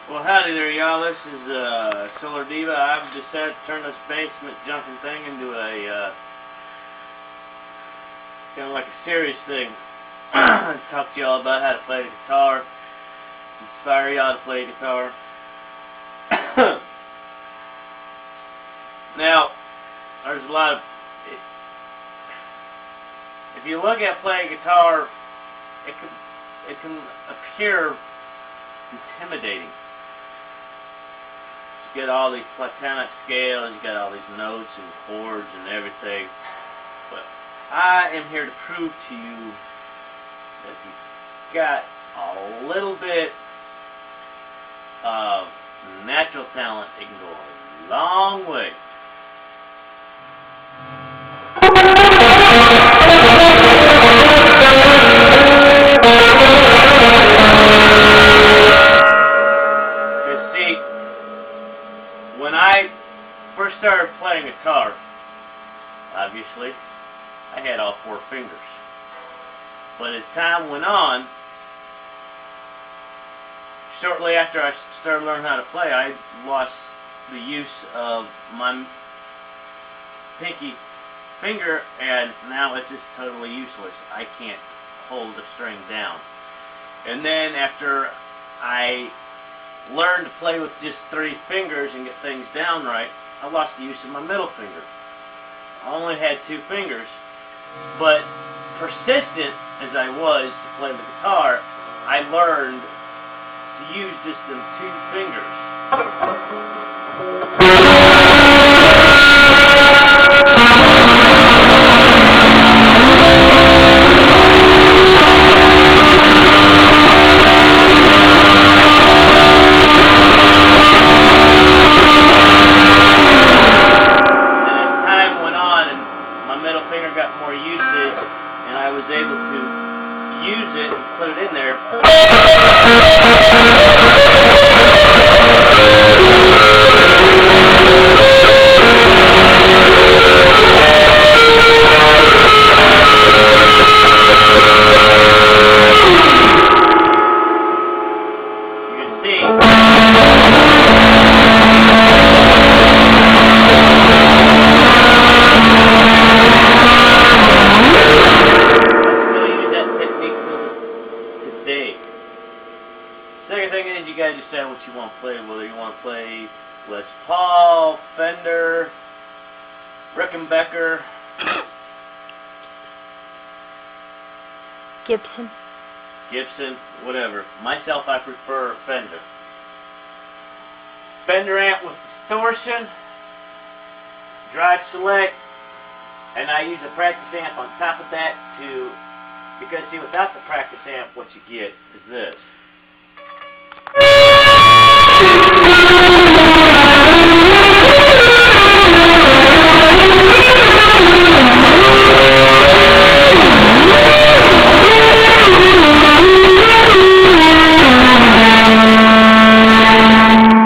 Well, howdy there, y'all. This is Solar Diva. I've decided to turn this basement Junkin thing into a kind of like a serious thing. Talk to y'all about how to play the guitar, inspire y'all to play guitar. Now, there's a lot of... If you look at playing guitar, it can appear intimidating. You get all these platonic scales, you got all these notes and chords and everything. But I am here to prove to you that if you've got a little bit of natural talent, it can go a long way. When I first started playing guitar, obviously, I had all 4 fingers. But as time went on, shortly after I started learning how to play, I lost the use of my pinky finger, and now it's just totally useless. I can't hold the string down. And then after I learned to play with just 3 fingers and get things down right, I lost the use of my middle finger. I only had 2 fingers, but persistent as I was to play the guitar, I learned to use just them 2 fingers. And I was able to use it and put it in there. You can see. Second thing is, you gotta decide what you want to play. Whether you want to play Les Paul, Fender, Rickenbacker, Gibson, whatever. Myself, I prefer Fender. Fender amp with distortion, drive select, and I use a practice amp on top of that because see, without the practice amp, what you get is this.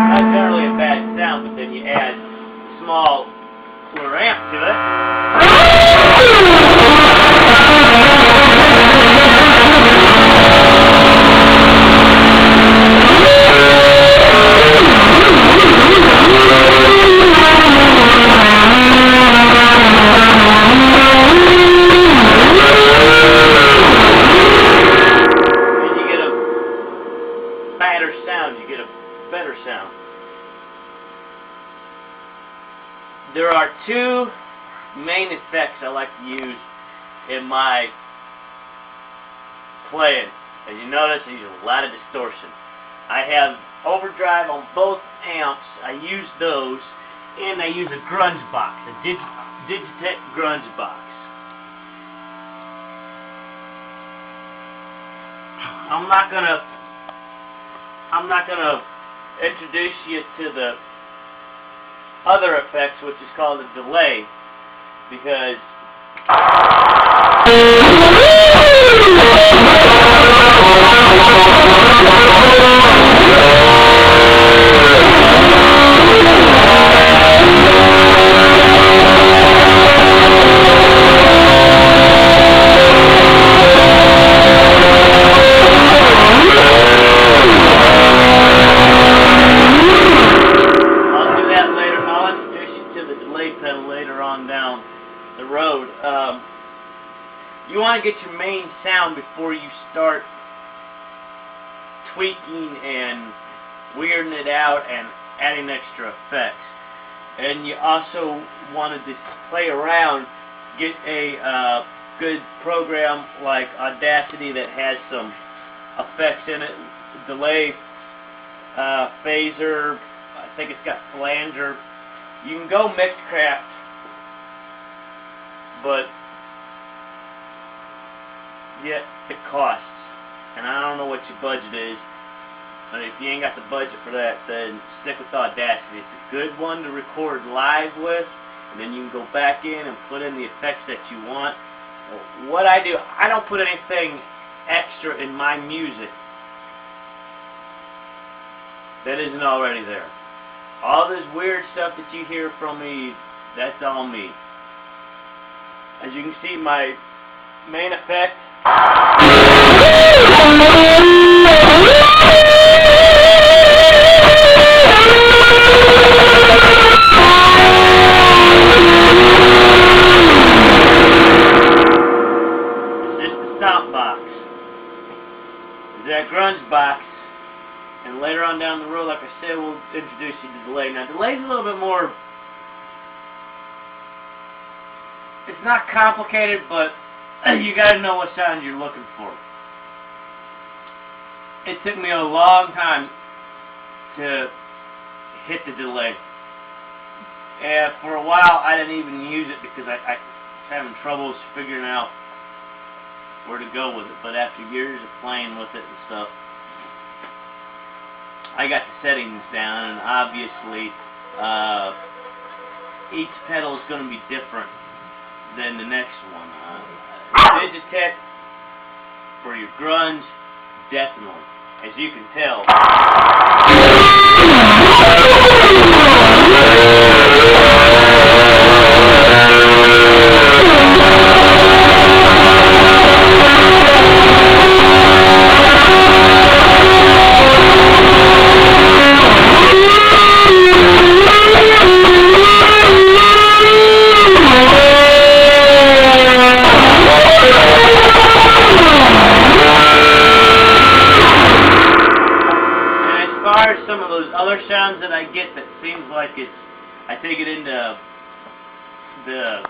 Not generally a bad sound, but then you add a small cooler amp to it. You get a better sound. There are 2 main effects I like to use in my playing. As you notice, I use a lot of distortion. I have overdrive on both amps. I use those, and I use a grunge box, a Digitech grunge box. I'm not gonna introduce you to the other effects, which is called a delay, because want to get your main sound before you start tweaking and weirding it out and adding extra effects. And you also want to just play around, get a good program like Audacity that has some effects in it, delay, phaser, I think it's got flanger. You can go Mixcraft, but yeah, it costs, and I don't know what your budget is. But if you ain't got the budget for that, then stick with Audacity. It's a good one to record live with, and then you can go back in and put in the effects that you want. What I do, I don't put anything extra in my music that isn't already there. All this weird stuff that you hear from me, that's all me. As you can see, my main effect that grunge box, and later on down the road, like I said, we'll introduce you to delay. Now, delay's a little bit more, it's not complicated, but you gotta know what sound you're looking for. It took me a long time to hit the delay. And for a while, I didn't even use it because I was having troubles figuring out where to go with it. But after years of playing with it and stuff, I got the settings down, and obviously each pedal is going to be different than the next one. Digitech for your grunge, definitely. As you can tell, some of those other sounds that I get that seems like it's, I take it into the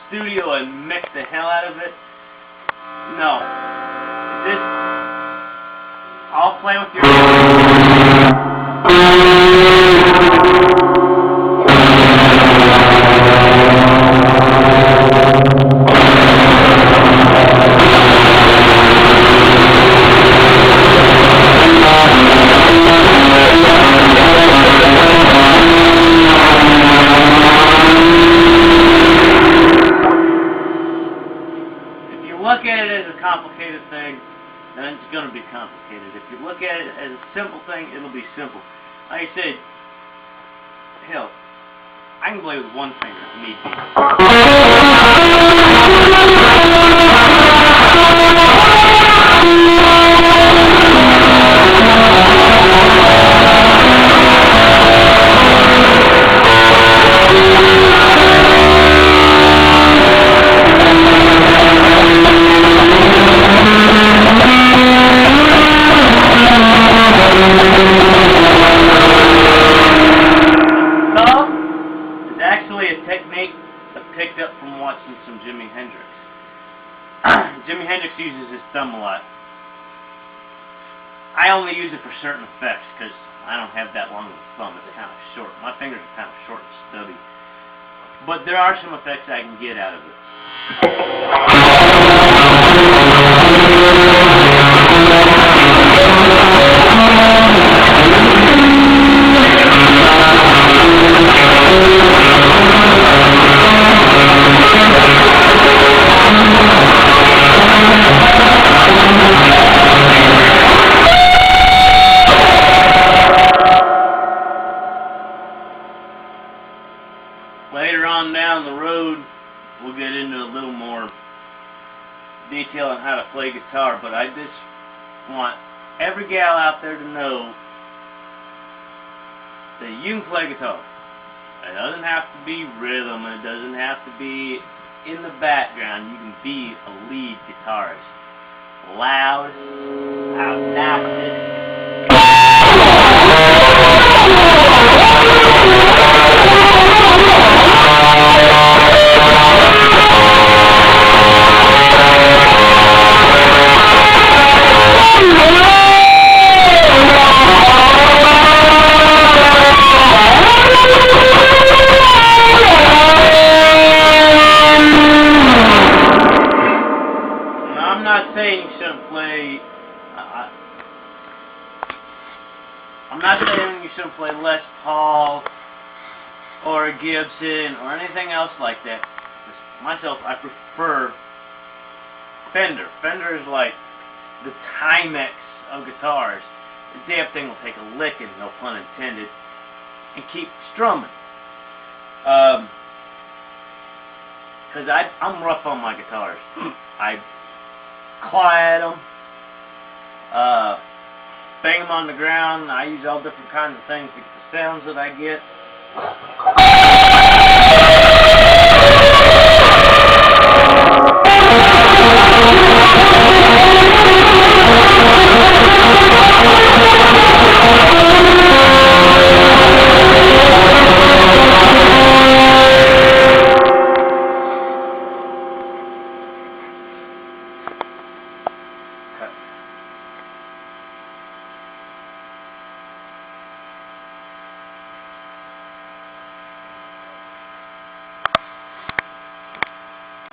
studio and mix the hell out of it. No. This, I'll play with your... Look at it as a complicated thing, then it's going to be complicated. If you look at it as a simple thing, it'll be simple. Like I said, hell, I can play with one finger if need picked up from watching some Jimi Hendrix. Jimi Hendrix uses his thumb a lot. I only use it for certain effects because I don't have that long of a thumb. It's kind of short. My fingers are kind of short and stubby. But there are some effects I can get out of it. Later on down the road, we'll get into a little more detail on how to play guitar, but I just want every gal out there to know that you can play guitar. It doesn't have to be rhythm, it doesn't have to be in the background, you can be a lead guitarist. Loud, obnoxious. I'm not saying you shouldn't play. I'm not saying you shouldn't play Les Paul or a Gibson or anything else like that. Myself, I prefer Fender. Fender is like the Timex of guitars. The damn thing will take a licking, no pun intended, and keep strumming. Because I'm rough on my guitars. I quiet them, bang them on the ground. I use all different kinds of things to get the sounds that I get.